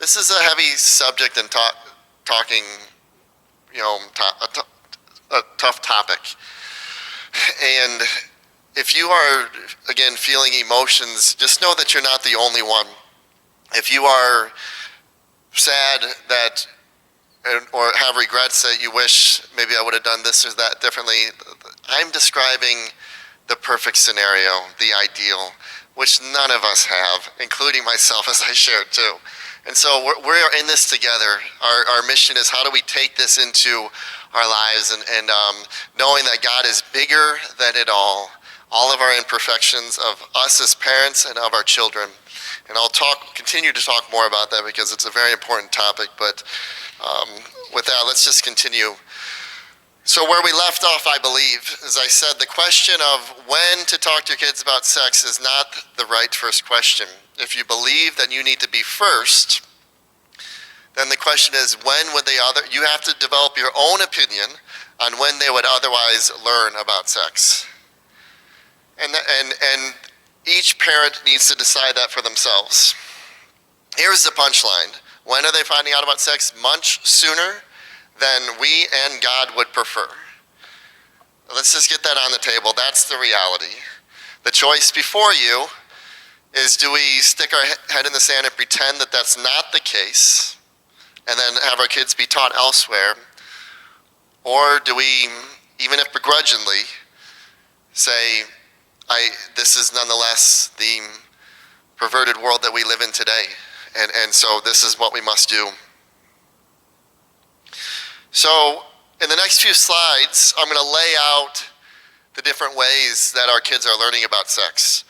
This is a heavy subject and talking, a tough topic. And if you are, again, feeling emotions, just know that you're not the only one. If you are sad that, or have regrets that you wish maybe I would have done this or that differently, I'm describing the perfect scenario, the ideal, which none of us have, including myself, as I shared too. And so we're in this together. Our mission is, how do we take this into our lives, and knowing that God is bigger than it all of our imperfections, of us as parents and of our children. And I'll continue to talk more about that because it's a very important topic, but with that, let's just continue. So where we left off, I believe, as I said, the question of when to talk to your kids about sex is not the right first question. If you believe that you need to be first, then the question is, when would you have to develop your own opinion on when they would otherwise learn about sex. And each parent needs to decide that for themselves. Here's the punchline. When are they finding out about sex? Much sooner than we and God would prefer. Let's just get that on the table. That's the reality. The choice before you is, do we stick our head in the sand and pretend that that's not the case and then have our kids be taught elsewhere? Or do we, even if begrudgingly, say, this is nonetheless the perverted world that we live in today, and so this is what we must do. So in the next few slides, I'm going to lay out the different ways that our kids are learning about sex.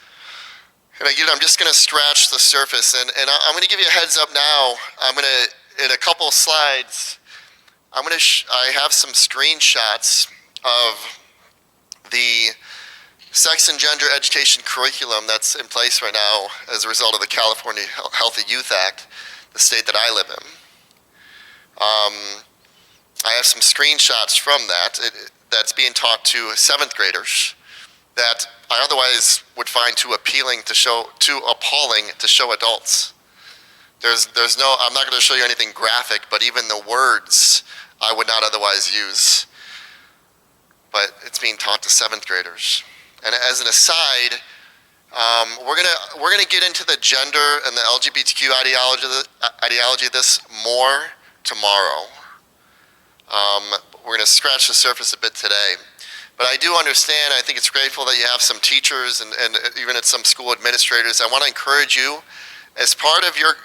And again, I'm just going to scratch the surface, and I'm going to give you a heads up now. I'm going to, in a couple of slides, I have some screenshots of the sex and gender education curriculum that's in place right now as a result of the California Healthy Youth Act, the state that I live in. I have some screenshots from that's being taught to 7th graders that I otherwise would find too appalling to show adults. I'm not going to show you anything graphic, but even the words I would not otherwise use. But it's being taught to 7th graders. And as an aside, we're gonna get into the gender and the LGBTQ ideology of this more tomorrow. We're gonna scratch the surface a bit today. But I do understand, I think it's grateful that you have some teachers and even at some school administrators. I want to encourage you, as part of your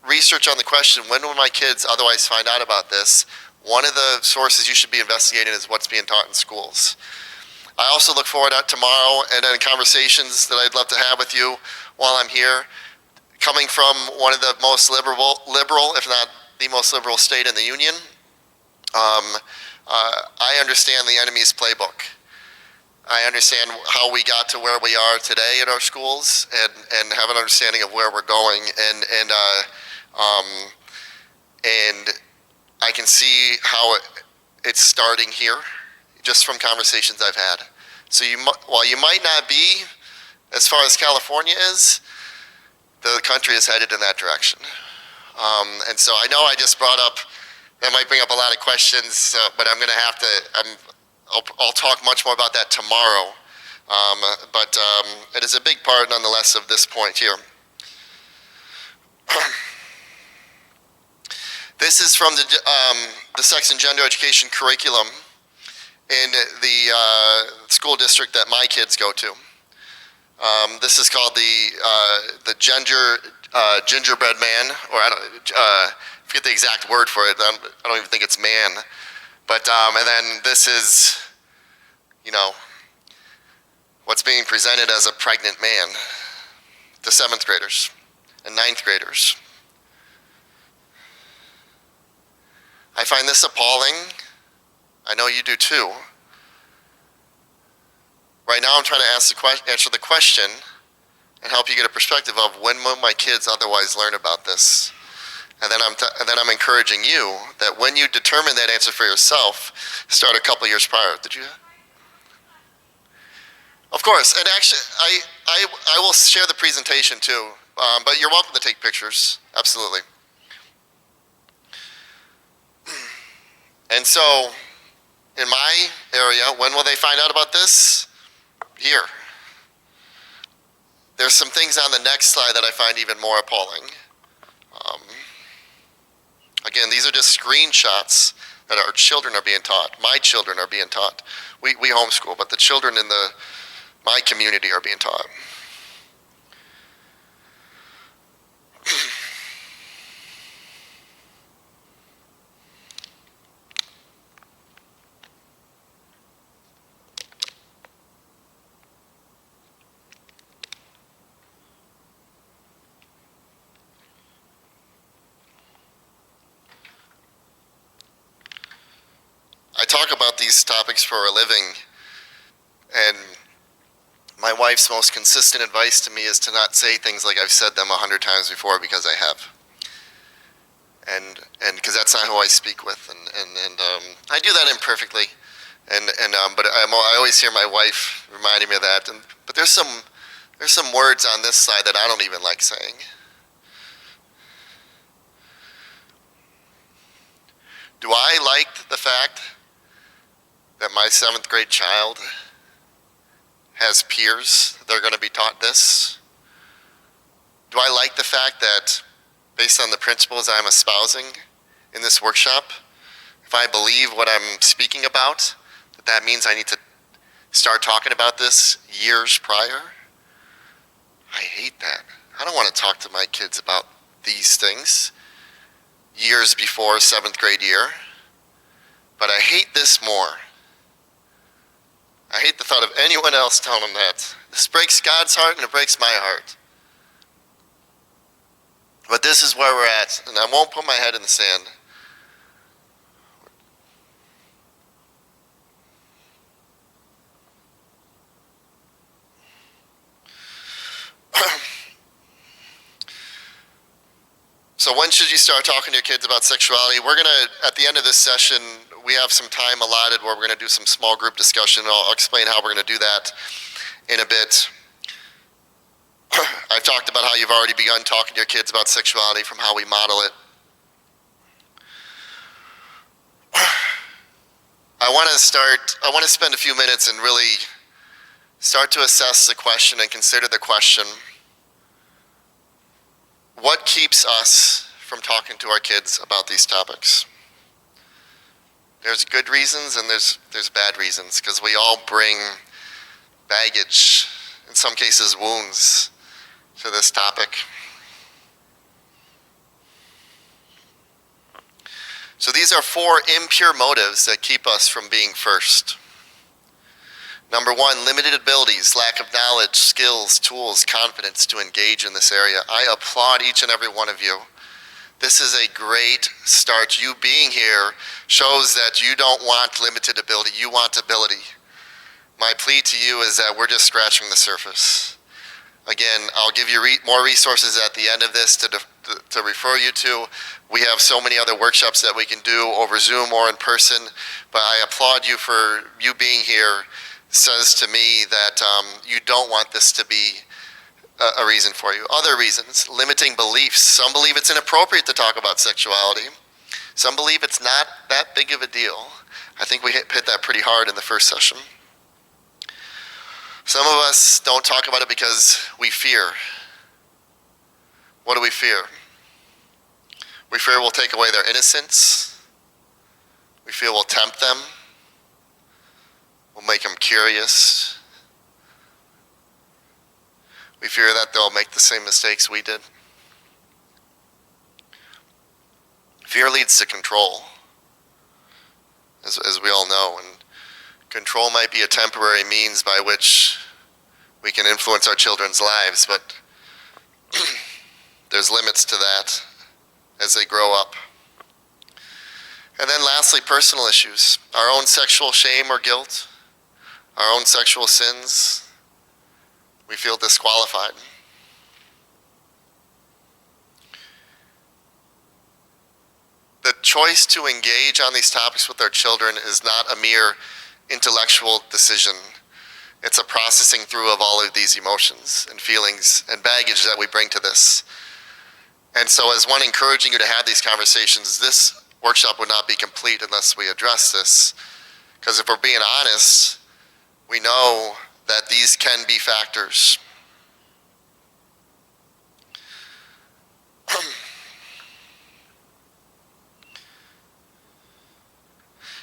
research on the question, when will my kids otherwise find out about this, one of the sources you should be investigating is what's being taught in schools. I also look forward to tomorrow and in conversations that I'd love to have with you while I'm here, coming from one of the most liberal, if not the most liberal state in the union. I understand the enemy's playbook. I understand how we got to where we are today in our schools, and have an understanding of where we're going, and I can see how it's starting here, just from conversations I've had. So while you might not be as far as California is, the country is headed in that direction. And so I know I just brought up, that might bring up a lot of questions, but I'm going to have to, I'll talk much more about that tomorrow. But it is a big part, nonetheless, of this point here. This is from the sex and gender education curriculum in the school district that my kids go to. This is called the gingerbread man, or I forget the exact word for it. I don't even think it's man. But and then this is, what's being presented as a pregnant man to 7th graders and 9th graders. I find this appalling. I know you do too. Right now I'm trying to answer the question and help you get a perspective of when will my kids otherwise learn about this. And then I'm encouraging you that when you determine that answer for yourself, start a couple years prior. Did you? Of course, and actually I will share the presentation too, but you're welcome to take pictures, absolutely. And so, in my area, when will they find out about this? Here. There's some things on the next slide that I find even more appalling. Again, these are just screenshots that our children are being taught. My children are being taught. We homeschool, but the children in my community are being taught. I talk about these topics for a living, and my wife's most consistent advice to me is to not say things like I've said them 100 times before, because I have. And because that's not who I speak with, and I do that imperfectly, but I always hear my wife reminding me of that. But there's some words on this side that I don't even like saying. Do I like the fact that my 7th grade child has peers that are going to be taught this? Do I like the fact that, based on the principles I'm espousing in this workshop, if I believe what I'm speaking about, that means I need to start talking about this years prior? I hate that. I don't want to talk to my kids about these things years before 7th grade year. But I hate this more. I hate the thought of anyone else telling them that. This breaks God's heart and it breaks my heart. But this is where we're at, and I won't put my head in the sand. So when should you start talking to your kids about sexuality? We're going to, at the end of this session, we have some time allotted where we're going to do some small group discussion. I'll explain how we're going to do that in a bit. I've talked about how you've already begun talking to your kids about sexuality from how we model it. I want to spend a few minutes and really start to assess the question and consider the question: what keeps us from talking to our kids about these topics? There's good reasons and there's bad reasons, because we all bring baggage, in some cases wounds, to this topic. So these are 4 impure motives that keep us from being first. Number 1, limited abilities, lack of knowledge, skills, tools, confidence to engage in this area. I applaud each and every one of you. This is a great start. You being here shows that you don't want limited ability, you want ability. My plea to you is that we're just scratching the surface. Again, I'll give you more resources at the end of this to refer you to. We have so many other workshops that we can do over Zoom or in person, but I applaud you for you being here. Says to me that you don't want this to be a reason for you. Other reasons: limiting beliefs. Some believe it's inappropriate to talk about sexuality. Some believe it's not that big of a deal. I think we hit that pretty hard in the first session. Some of us don't talk about it because we fear. What do we fear? We fear we'll take away their innocence. We fear we'll tempt them. We'll make them curious. We fear that they'll make the same mistakes we did. Fear leads to control, as we all know, and control might be a temporary means by which we can influence our children's lives, but there's limits to that as they grow up. And then lastly, personal issues. Our own sexual shame or guilt, our own sexual sins. We feel disqualified. The choice to engage on these topics with our children is not a mere intellectual decision. It's a processing through of all of these emotions and feelings and baggage that we bring to this. And so as one encouraging you to have these conversations, this workshop would not be complete unless we address this. Because if we're being honest, we know that these can be factors.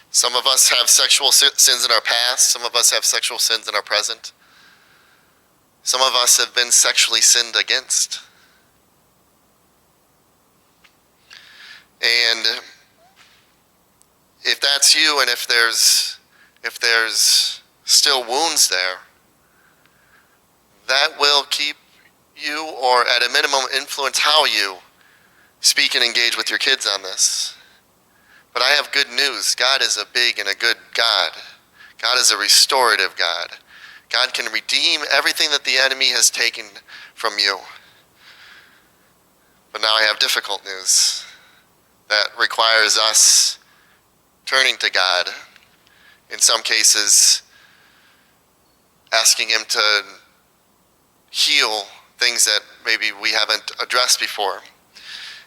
Some of us have sexual sins in our past. Some of us have sexual sins in our present. Some of us have been sexually sinned against. And if that's you, and if there's still wounds there, that will keep you, or at a minimum influence how you speak and engage with your kids on this. But I have good news. God is a big and a good God. God is a restorative God. God can redeem everything that the enemy has taken from you. But now I have difficult news that requires us turning to God. In some cases, asking him to heal things that maybe we haven't addressed before.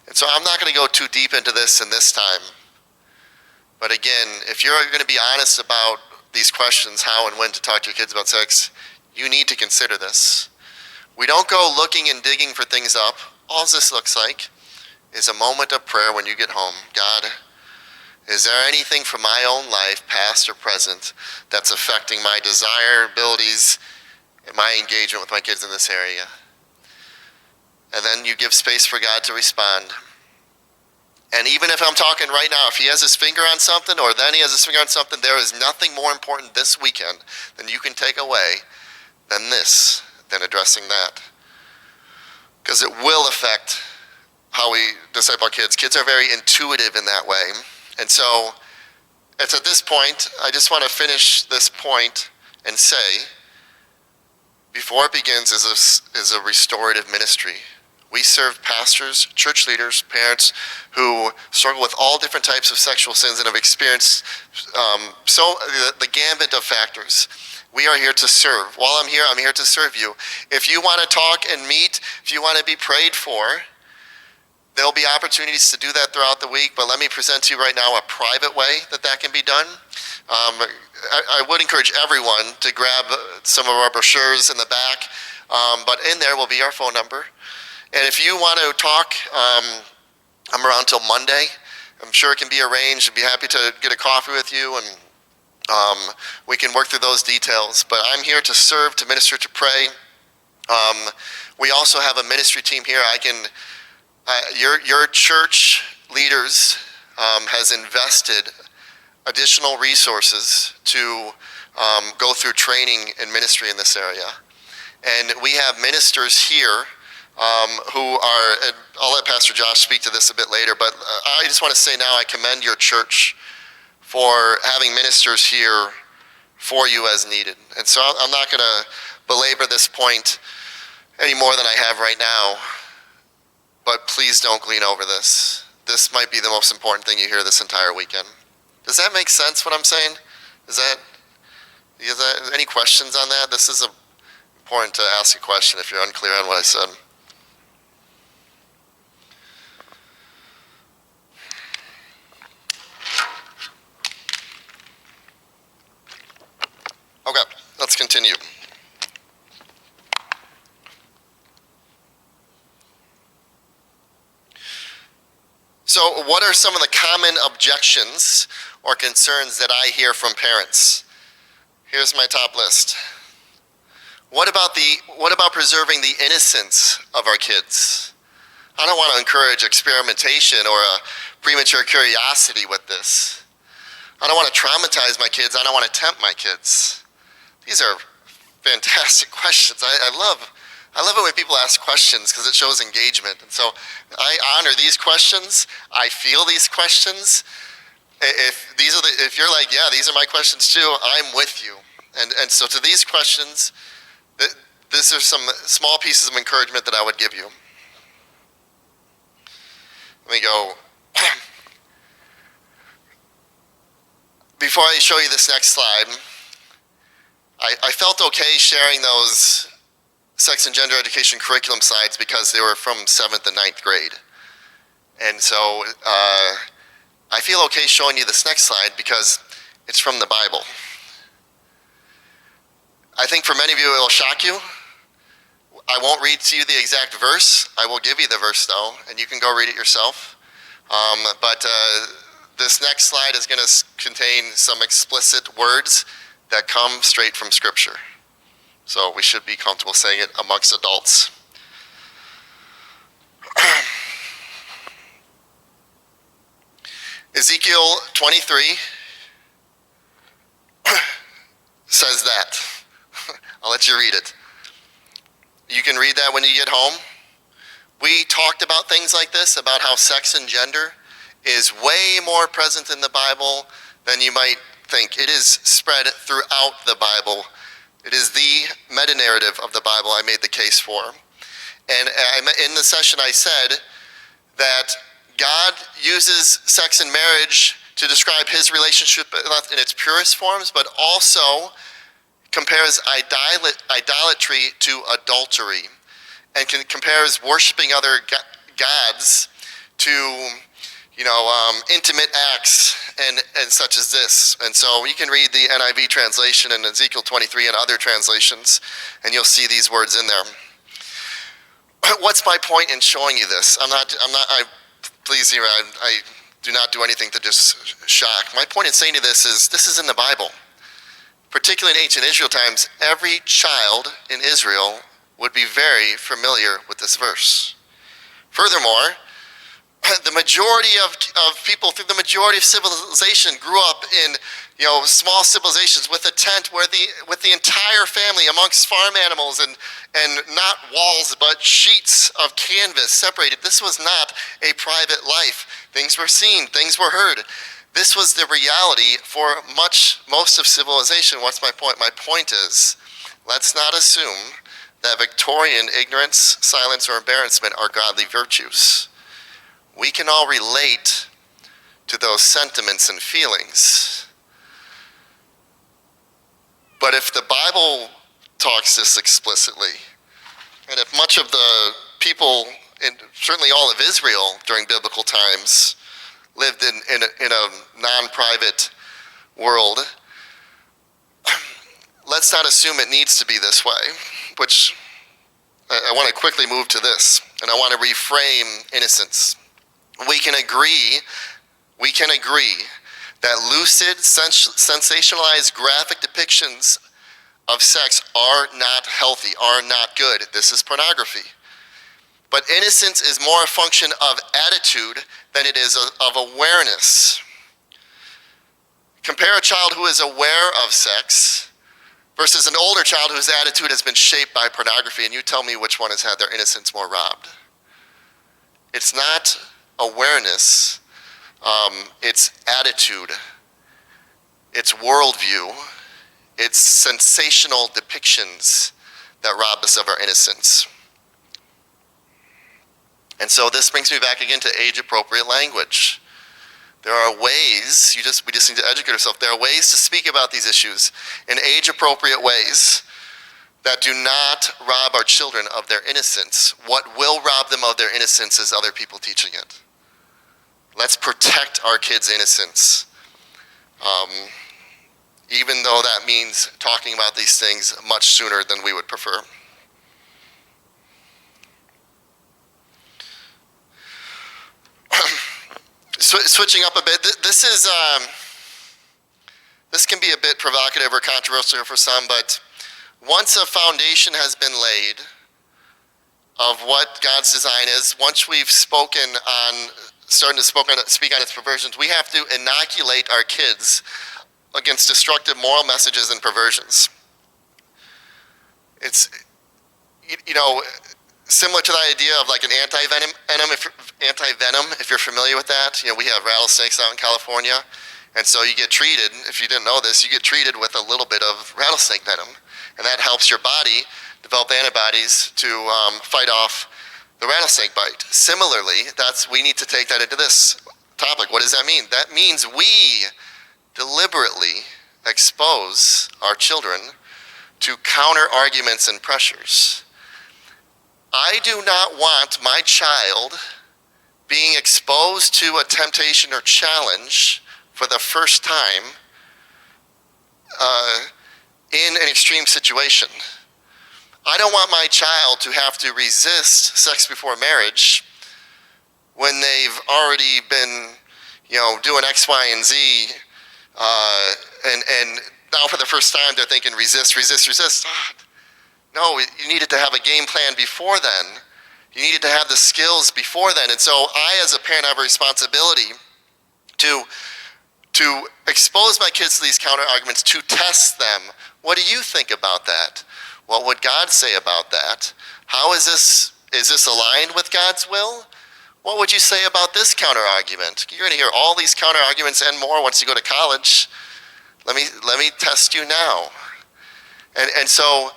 And so I'm not going to go too deep into this in this time. But again, if you're going to be honest about these questions, how and when to talk to your kids about sex, you need to consider this. We don't go looking and digging for things up. All this looks like is a moment of prayer when you get home. God, is there anything from my own life, past or present, that's affecting my desire, abilities, and my engagement with my kids in this area? And then you give space for God to respond. And even if I'm talking right now, if he has his finger on something, or then he has his finger on something, there is nothing more important this weekend than you can take away than addressing that. Because it will affect how we disciple our kids. Kids are very intuitive in that way. And so, it's at this point, I just want to finish this point and say, Before It Begins is a restorative ministry. We serve pastors, church leaders, parents who struggle with all different types of sexual sins and have experienced the gambit of factors. We are here to serve. While I'm here to serve you. If you want to talk and meet, if you want to be prayed for, there'll be opportunities to do that throughout the week, but let me present to you right now a private way that can be done. I would encourage everyone to grab some of our brochures in the back, but in there will be our phone number. And if you want to talk, I'm around till Monday. I'm sure it can be arranged. I'd be happy to get a coffee with you, and we can work through those details. But I'm here to serve, to minister, to pray. We also have a ministry team here. Your church leaders has invested additional resources to go through training and ministry in this area. And we have ministers here who are, and I'll let Pastor Josh speak to this a bit later, but I just want to say now I commend your church for having ministers here for you as needed. And so I'm not going to belabor this point any more than I have right now, but please don't glean over this. This might be the most important thing you hear this entire weekend. Does that make sense, what I'm saying? Is that any questions on that? This is important to ask a question if you're unclear on what I said. Okay, let's continue. So what are some of the common objections or concerns that I hear from parents? Here's my top list. What about preserving the innocence of our kids? I don't want to encourage experimentation or a premature curiosity with this. I don't want to traumatize my kids. I don't want to tempt my kids. These are fantastic questions. I love it when people ask questions because it shows engagement. And so I honor these questions. I feel these questions. If you're like, yeah, these are my questions too, I'm with you. And so to these questions, these are some small pieces of encouragement that I would give you. Let me go. Before I show you this next slide, I felt okay sharing those sex and gender education curriculum slides because they were from 7th and 9th grade. And so I feel okay showing you this next slide because it's from the Bible. I think for many of you it will shock you. I won't read to you the exact verse. I will give you the verse though, and you can go read it yourself. But this next slide is going to contain some explicit words that come straight from Scripture. So we should be comfortable saying it amongst adults. Ezekiel 23 says that. I'll let you read it. You can read that when you get home. We talked about things like this, about how sex and gender is way more present in the Bible than you might think. It is spread throughout the Bible. It is the meta-narrative of the Bible I made the case for. And in the session I said that God uses sex and marriage to describe his relationship in its purest forms, but also compares idolatry to adultery, and compares worshiping other gods to, intimate acts and such as this. And so you can read the NIV translation in Ezekiel 23 and other translations, and you'll see these words in there. What's my point in showing you this? Please hear, I do not do anything to just shock. My point in saying to this is in the Bible. Particularly in ancient Israel times, every child in Israel would be very familiar with this verse. Furthermore, the majority of people through the majority of civilization grew up in small civilizations with a tent with the entire family amongst farm animals and not walls but sheets of canvas separated. This was not a private life. Things were seen, things were heard. This was the reality for most of civilization. What's my point? My point is, let's not assume that Victorian ignorance, silence, or embarrassment are godly virtues. We can all relate to those sentiments and feelings. But if the Bible talks this explicitly, and if much of the people, and certainly all of Israel during biblical times, lived in a non-private world, let's not assume it needs to be this way, which I want to quickly move to this, and I want to reframe innocence. We can agree that lucid, sensationalized, graphic depictions of sex are not healthy, are not good. This is pornography. But innocence is more a function of attitude than it is of awareness. Compare a child who is aware of sex versus an older child whose attitude has been shaped by pornography, and you tell me which one has had their innocence more robbed. It's not awareness, it's attitude, it's worldview, it's sensational depictions that rob us of our innocence. And so this brings me back again to age-appropriate language. There are ways, we just need to educate ourselves. There are ways to speak about these issues in age-appropriate ways that do not rob our children of their innocence. What will rob them of their innocence is other people teaching it. Let's protect our kids' innocence, even though that means talking about these things much sooner than we would prefer. Switching up a bit, this can be a bit provocative or controversial for some, but once a foundation has been laid of what God's design is, once we've started to speak on its perversions, we have to inoculate our kids against destructive moral messages and perversions. It's, similar to the idea of like an anti-venom, if you're familiar with that. We have rattlesnakes out in California, and so you get treated, if you didn't know this, you get treated with a little bit of rattlesnake venom, and that helps your body develop antibodies to fight off the rattlesnake bite. Similarly, we need to take that into this topic. What does that mean? That means we deliberately expose our children to counter arguments and pressures. I do not want my child being exposed to a temptation or challenge for the first time in an extreme situation. I don't want my child to have to resist sex before marriage when they've already been, doing X, Y, and Z, and now for the first time they're thinking resist, resist, resist. No, you needed to have a game plan before then. You needed to have the skills before then. And so I, as a parent, have a responsibility to expose my kids to these counter arguments, to test them. What do you think about that? What would God say about that? How is this aligned with God's will? What would you say about this counter argument? You're going to hear all these counter arguments and more once you go to college. Let me test you now. And so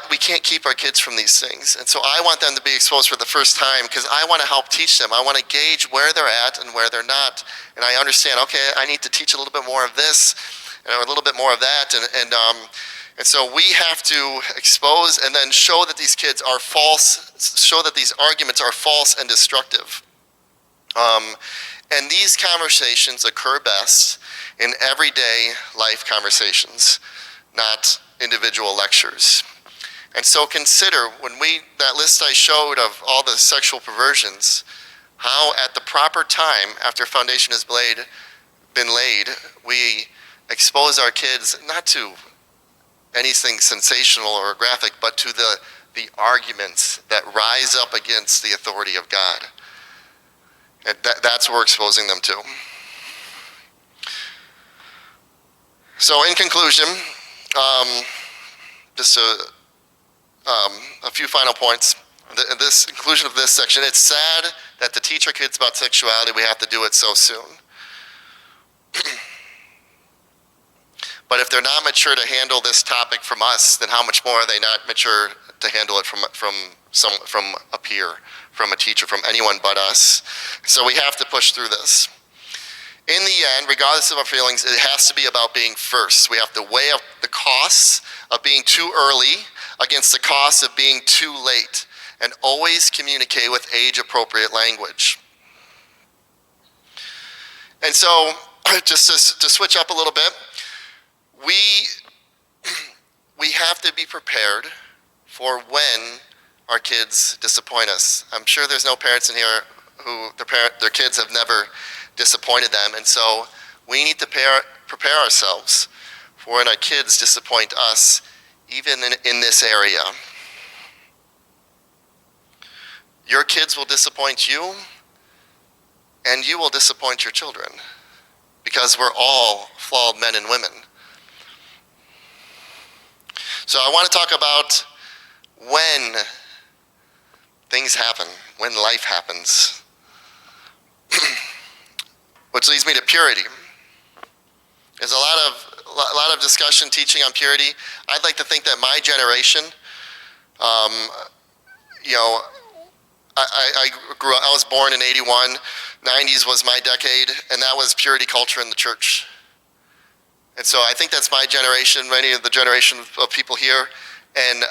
we can't keep our kids from these things. And so I want them to be exposed for the first time because I want to help teach them. I want to gauge where they're at and where they're not. And I understand, okay, I need to teach a little bit more of this and a little bit more of that. And so we have to expose and then show that these kids are false, show that these arguments are false and destructive. And these conversations occur best in everyday life conversations, not individual lectures. And so consider, that list I showed of all the sexual perversions, how at the proper time, after foundation has been laid, we expose our kids not to anything sensational or graphic, but to the arguments that rise up against the authority of God. And that's what we're exposing them to. So in conclusion, just a few final points. This conclusion of this section, it's sad that to teach our kids about sexuality, we have to do it so soon. But if they're not mature to handle this topic from us, then how much more are they not mature to handle it from a peer, from a teacher, from anyone but us? So we have to push through this. In the end, regardless of our feelings, it has to be about being first. We have to weigh up the costs of being too early against the costs of being too late, and always communicate with age-appropriate language. And so, just to switch up a little bit, we have to be prepared for when our kids disappoint us. I'm sure there's no parents in here who their kids have never disappointed them, and so we need to prepare ourselves for when our kids disappoint us, even in this area. Your kids will disappoint you, and you will disappoint your children, because we're all flawed men and women. So I want to talk about when things happen, when life happens. Which leads me to purity. There's a lot of discussion, teaching on purity. I'd like to think that my generation, I was born in 81, 90s was my decade, and that was purity culture in the church. And so I think that's my generation, many of the generation of people here. And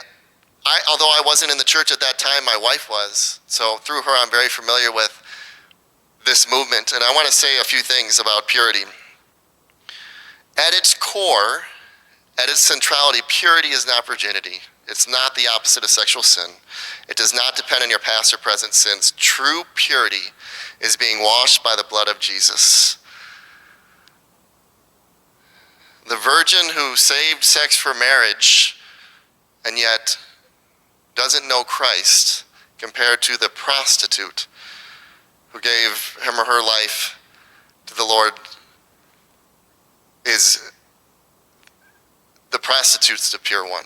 although I wasn't in the church at that time, my wife was. So through her, I'm very familiar with this movement. And I want to say a few things about purity. At its core, at its centrality, purity is not virginity. It's not the opposite of sexual sin. It does not depend on your past or present sins. True purity is being washed by the blood of Jesus. The virgin who saved sex for marriage and yet doesn't know Christ, compared to the prostitute who gave him or her life to the Lord, is the prostitute's the pure one.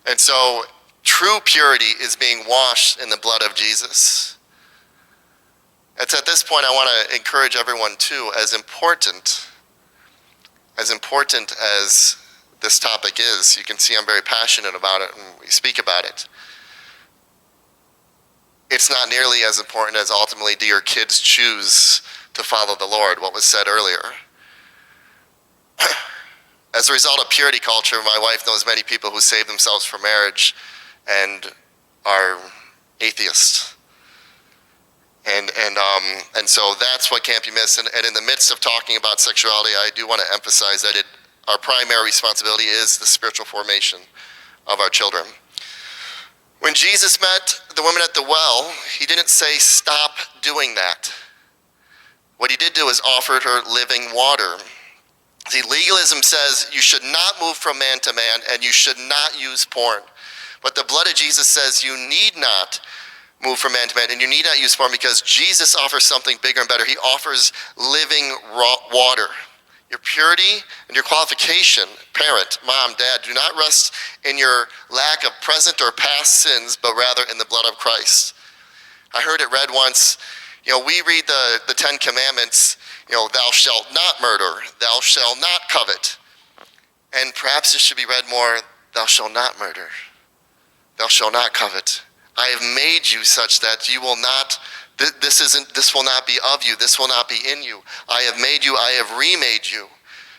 And so true purity is being washed in the blood of Jesus. It's at this point I want to encourage everyone too, as important as this topic is, you can see I'm very passionate about it and we speak about it. It's not nearly as important as ultimately do your kids choose to follow the Lord, what was said earlier. As a result of purity culture, my wife knows many people who save themselves for marriage and are atheist. And so that's what can't be missed. And in the midst of talking about sexuality, I do want to emphasize that our primary responsibility is the spiritual formation of our children. When Jesus met the woman at the well, he didn't say, stop doing that. What he did do is offered her living water. See, legalism says you should not move from man to man and you should not use porn. But the blood of Jesus says you need not move from man to man and you need not use porn because Jesus offers something bigger and better. He offers living water. Your purity and your qualification, parent, mom, dad, do not rest in your lack of present or past sins, but rather in the blood of Christ. I heard it read once, we read the 10 Commandments, thou shalt not murder, thou shalt not covet. And perhaps it should be read more, thou shalt not murder, thou shalt not covet. I have made you such that you will not, this will not be of you, this will not be in you. I have made you, I have remade you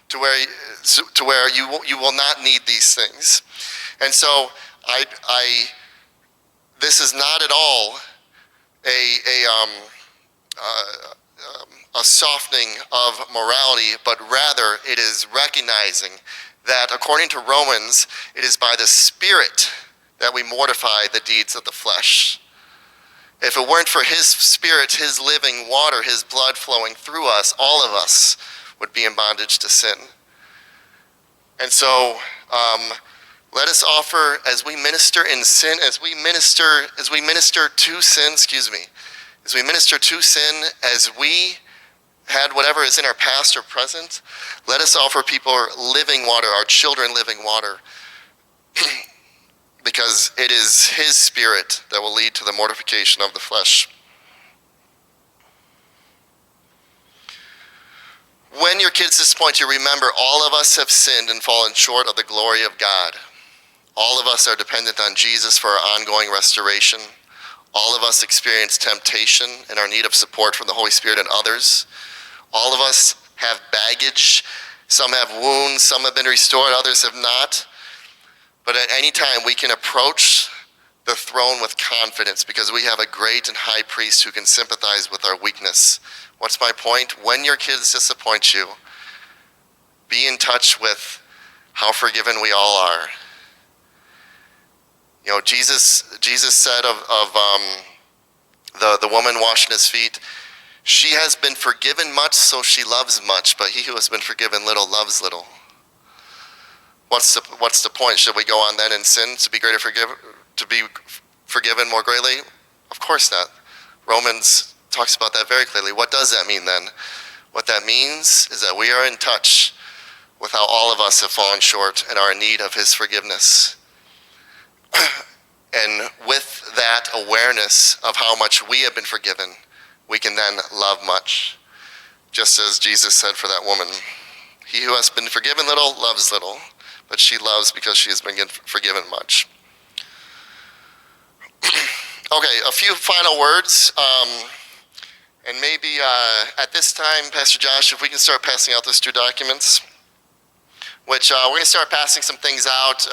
to where you will not need these things. And so this is not at all a softening of morality, but rather it is recognizing that according to Romans, it is by the Spirit that we mortify the deeds of the flesh. If it weren't for his Spirit, his living water, his blood flowing through us, all of us would be in bondage to sin. And so let us offer, as we minister in sin, as we minister to sin, as we minister to sin, as we had whatever is in our past or present, let us offer people living water, our children living water, because it is his Spirit that will lead to the mortification of the flesh. When your kids disappoint you, remember all of us have sinned and fallen short of the glory of God. All of us are dependent on Jesus for our ongoing restoration. All of us experience temptation and our need of support from the Holy Spirit and others. All of us have baggage. Some have wounds, some have been restored, others have not. But at any time, we can approach the throne with confidence because we have a great and high priest who can sympathize with our weakness. What's my point? When your kids disappoint you, be in touch with how forgiven we all are. Jesus said of the woman washing his feet, she has been forgiven much, so she loves much, but he who has been forgiven little loves little. What's the point? Should we go on then in sin to be forgiven more greatly? Of course not. Romans talks about that very clearly. What does that mean then? What that means is that we are in touch with how all of us have fallen short and are in need of his forgiveness. And with that awareness of how much we have been forgiven, we can then love much. Just as Jesus said for that woman, he who has been forgiven little loves little, but she loves because she has been forgiven much. Okay, a few final words. And maybe at this time, Pastor Josh, if we can start passing out those 2 documents, which we're going to start passing some things out.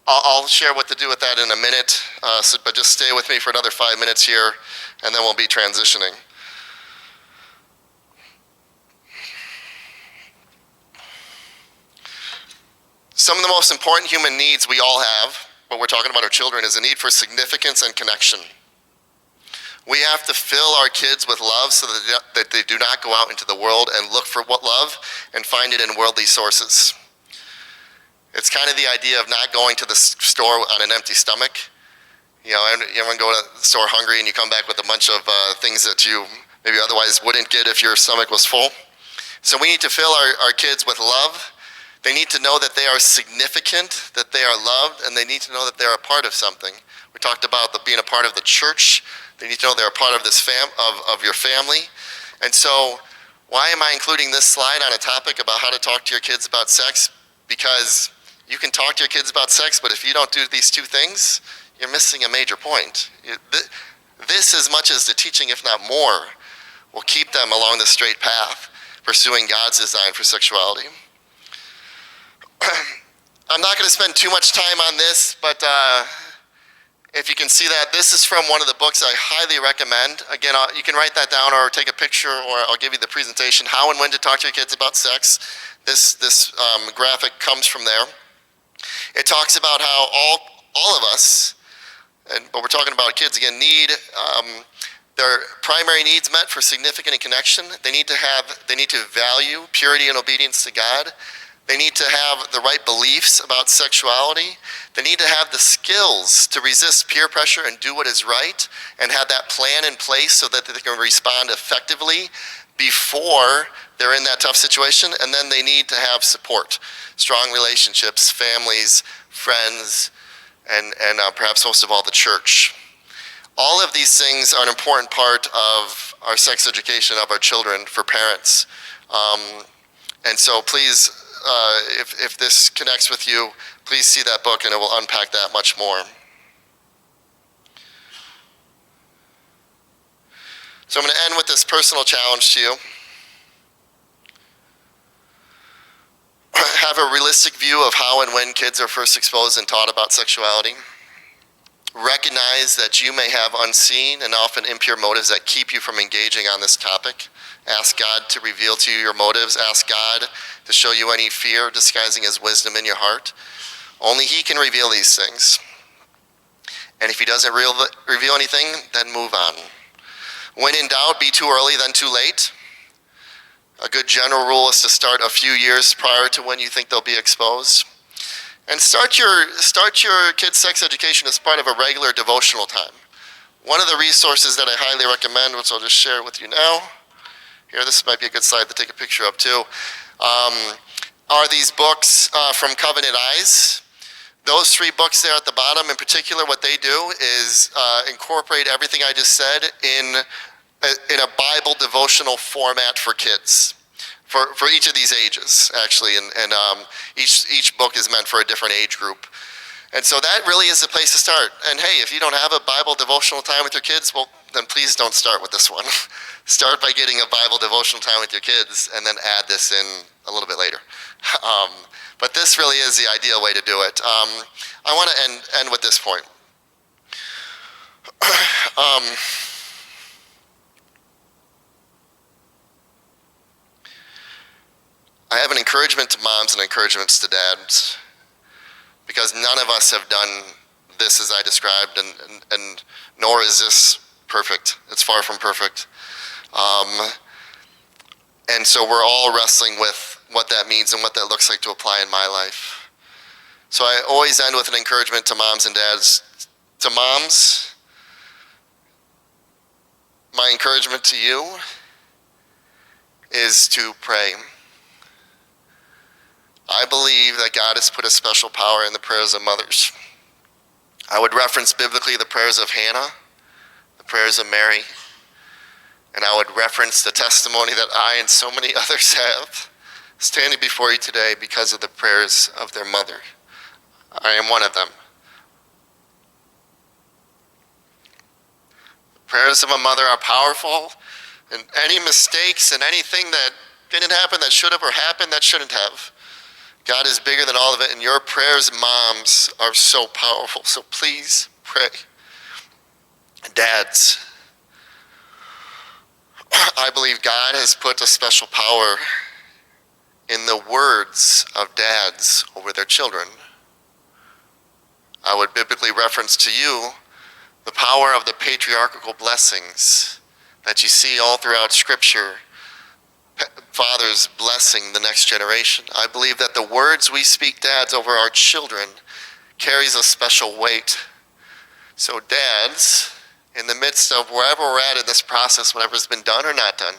I'll share what to do with that in a minute, but just stay with me for another 5 minutes here, and then we'll be transitioning. Some of the most important human needs we all have, when we're talking about our children, is a need for significance and connection. We have to fill our kids with love so that they do not go out into the world and look for what love and find it in worldly sources. It's kind of the idea of not going to the store on an empty stomach. Everyone go to the store hungry and you come back with a bunch of things that you maybe otherwise wouldn't get if your stomach was full. So we need to fill our kids with love. They need to know that they are significant, that they are loved, and they need to know that they're a part of something. We talked about being a part of the church. They need to know they're a part of this of your family. And so why am I including this slide on a topic about how to talk to your kids about sex? Because you can talk to your kids about sex, but if you don't do these 2 things, you're missing a major point. This, as much as the teaching, if not more, will keep them along the straight path, pursuing God's design for sexuality. I'm not going to spend too much time on this, but If you can see that, this is from one of the books I highly recommend. Again, you can write that down or take a picture, or I'll give you the presentation, How and When to Talk to Your Kids About Sex. This graphic comes from there. It talks about how all of us, but we're talking about kids again, need their primary needs met for significant connection. They need to value purity and obedience to God. They need to have the right beliefs about sexuality. They need to have the skills to resist peer pressure and do what is right, and have that plan in place so that they can respond effectively before they're in that tough situation. And then they need to have support, strong relationships, families, friends, and perhaps most of all, the church. All of these things are an important part of our sex education of our children for parents. And so please, if this connects with you, please see that book, and it will unpack that much more. So I'm going to end with this personal challenge to you. Have a realistic view of how and when kids are first exposed and taught about sexuality. Recognize that you may have unseen and often impure motives that keep you from engaging on this topic. Ask God to reveal to you your motives. Ask God to show you any fear disguising his wisdom in your heart. Only he can reveal these things. And if he doesn't reveal anything, then move on. When in doubt, be too early than too late. A good general rule is to start a few years prior to when you think they'll be exposed. And start your kids' sex education as part of a regular devotional time. One of the resources that I highly recommend, which I'll just share with you now, here, this might be a good slide to take a picture of too, are these books from Covenant Eyes. Those 3 books there at the bottom in particular, what they do is incorporate everything I just said in a Bible devotional format for kids. For each of these ages, actually, and each book is meant for a different age group. And so that really is the place to start. And hey, if you don't have a Bible devotional time with your kids, well, then please don't start with this one. Start by getting a Bible devotional time with your kids, and then add this in a little bit later. But this really is the ideal way to do it. I want to end with this point. I have an encouragement to moms and encouragements to dads, because none of us have done this as I described, and nor is this perfect. It's far from perfect. And so we're all wrestling with what that means and what that looks like to apply in my life. So I always end with an encouragement to moms and dads. To moms, my encouragement to you is to pray. I believe that God has put a special power in the prayers of mothers. I would reference biblically the prayers of Hannah, the prayers of Mary, and I would reference the testimony that I and so many others have standing before you today because of the prayers of their mother. I am one of them. The prayers of a mother are powerful, and any mistakes and anything that didn't happen that should have or happened that shouldn't have, God is bigger than all of it, and your prayers, moms, are so powerful. So please pray. Dads, I believe God has put a special power in the words of dads over their children. I would biblically reference to you the power of the patriarchal blessings that you see all throughout Scripture. Fathers blessing the next generation. I believe that the words we speak, dads, over our children carries a special weight. So dads, in the midst of wherever we're at in this process, whatever's been done or not done,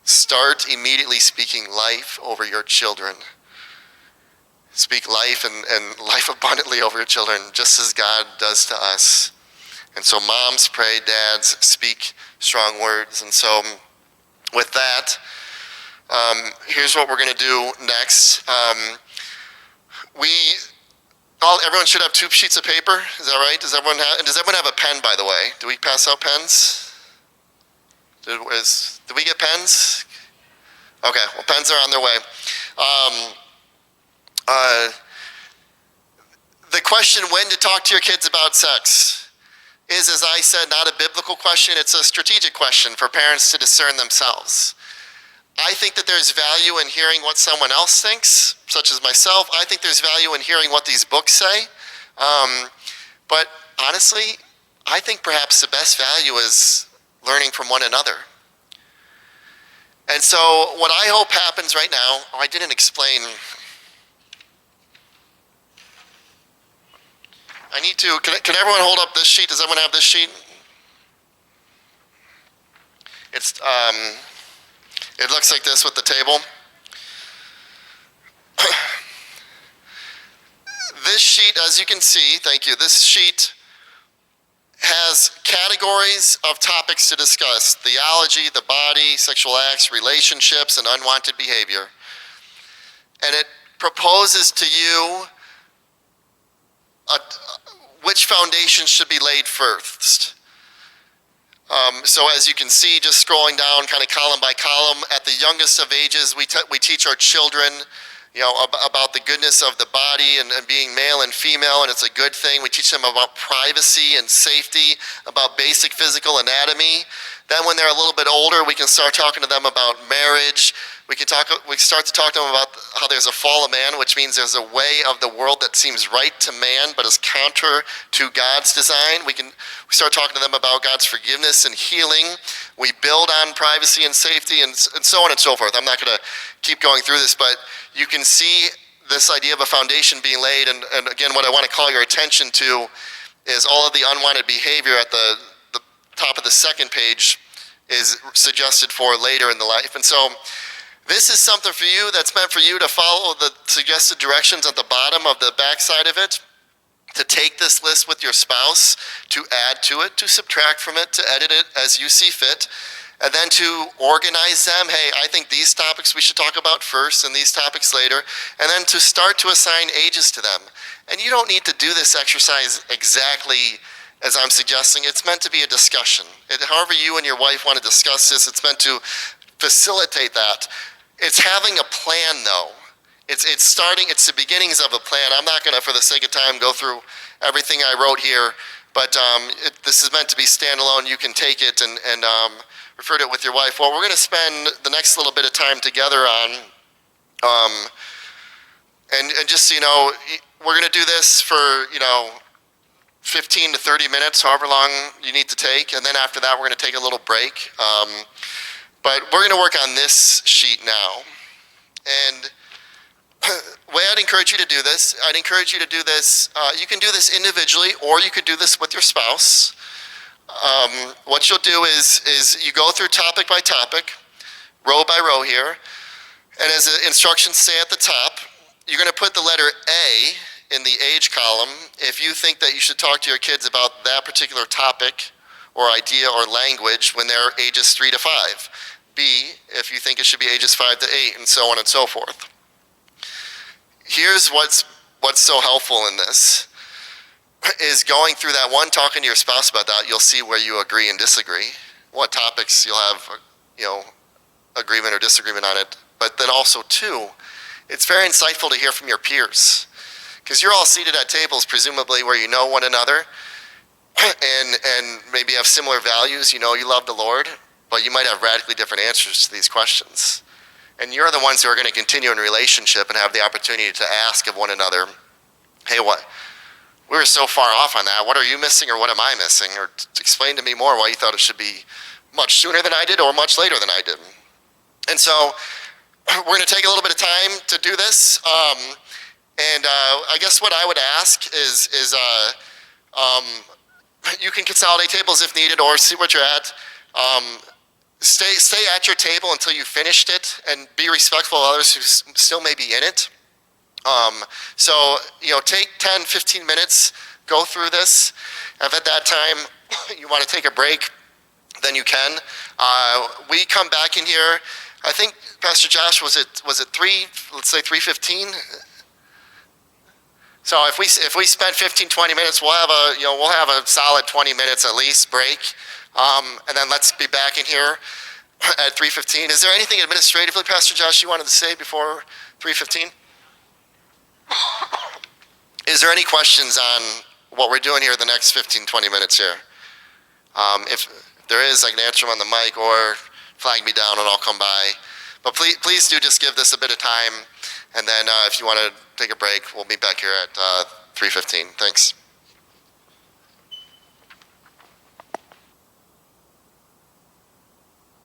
start immediately speaking life over your children. Speak life and life abundantly over your children, just as God does to us. And so moms, pray. Dads, speak strong words. And so with that, here's what we're going to do next. Everyone should have 2 sheets of paper. Is that right? Does everyone have a pen, by the way? Do we pass out pens? Did we get pens? Okay, well, pens are on their way. The question when to talk to your kids about sex is, as I said, not a biblical question. It's a strategic question for parents to discern themselves. I think that there's value in hearing what someone else thinks, such as myself. I think there's value in hearing what these books say. But honestly, I think perhaps the best value is learning from one another. And so what I hope happens right now, I didn't explain. I need to, can everyone hold up this sheet? Does everyone have this sheet? It looks like this with the table. This sheet, as you can see, thank you, this sheet has categories of topics to discuss: theology, the body, sexual acts, relationships, and unwanted behavior. And it proposes to you which foundation should be laid first. So as you can see, just scrolling down kind of column by column, at the youngest of ages, we teach our children, about the goodness of the body and being male and female, and it's a good thing. We teach them about privacy and safety, about basic physical anatomy. Then when they're a little bit older, we can start talking to them about marriage. We start to talk to them about how there's a fall of man, which means there's a way of the world that seems right to man, but is counter to God's design. We start talking to them about God's forgiveness and healing. We build on privacy and safety and so on and so forth. I'm not going to keep going through this, but you can see this idea of a foundation being laid. And again, what I want to call your attention to is all of the unwanted behavior at the top of the second page is suggested for later in the life. And so this is something for you that's meant for you to follow the suggested directions at the bottom of the backside of it, to take this list with your spouse, to add to it, to subtract from it, to edit it as you see fit, and then to organize them. Hey, I think these topics we should talk about first and these topics later, and then to start to assign ages to them. And you don't need to do this exercise exactly as I'm suggesting. It's meant to be a discussion. However you and your wife want to discuss this, it's meant to facilitate that. It's having a plan, though. It's the beginnings of a plan. I'm not going to, for the sake of time, go through everything I wrote here, but this is meant to be standalone. You can take it and refer to it with your wife. Well, we're going to spend the next little bit of time together on, and just so you know, we're going to do this for, 15 to 30 minutes, however long you need to take, and then after that, we're going to take a little break. But we're going to work on this sheet now. And the way I'd encourage you to do this, you can do this individually, or you could do this with your spouse. What you'll do is you go through topic by topic, row by row here, and as the instructions say at the top, you're going to put the letter A in the age column if you think that you should talk to your kids about that particular topic or idea or language when they're ages 3 to 5. B, if you think it should be ages 5 to 8, and so on and so forth. Here's what's so helpful in this, is going through that one, talking to your spouse about that, you'll see where you agree and disagree, what topics you'll have, agreement or disagreement on it. But then also, two, it's very insightful to hear from your peers, because you're all seated at tables, presumably, where you know one another, and maybe have similar values. You love the Lord, but you might have radically different answers to these questions. And you're the ones who are going to continue in relationship and have the opportunity to ask of one another, hey, we were so far off on that. What are you missing, or what am I missing? Or explain to me more why you thought it should be much sooner than I did or much later than I did. And so we're going to take a little bit of time to do this. And I guess what I would ask is you can consolidate tables if needed, or see what you're at. Stay at your table until you finished it, and be respectful of others who still may be in it. So take 10, 15 minutes, go through this. If at that time you want to take a break, then you can. We come back in here, I think, Pastor Josh, was it 3:15? So if we spend 15, 20 minutes, we'll have a solid 20 minutes at least break. And then let's be back in here at 3:15. Is there anything administratively, Pastor Josh, you wanted to say before 3:15? Is there any questions on what we're doing here the next 15, 20 minutes here? If there is, I can answer them on the mic or flag me down and I'll come by. But please do just give this a bit of time. And then if you want to take a break, we'll meet back here at 3:15. Thanks.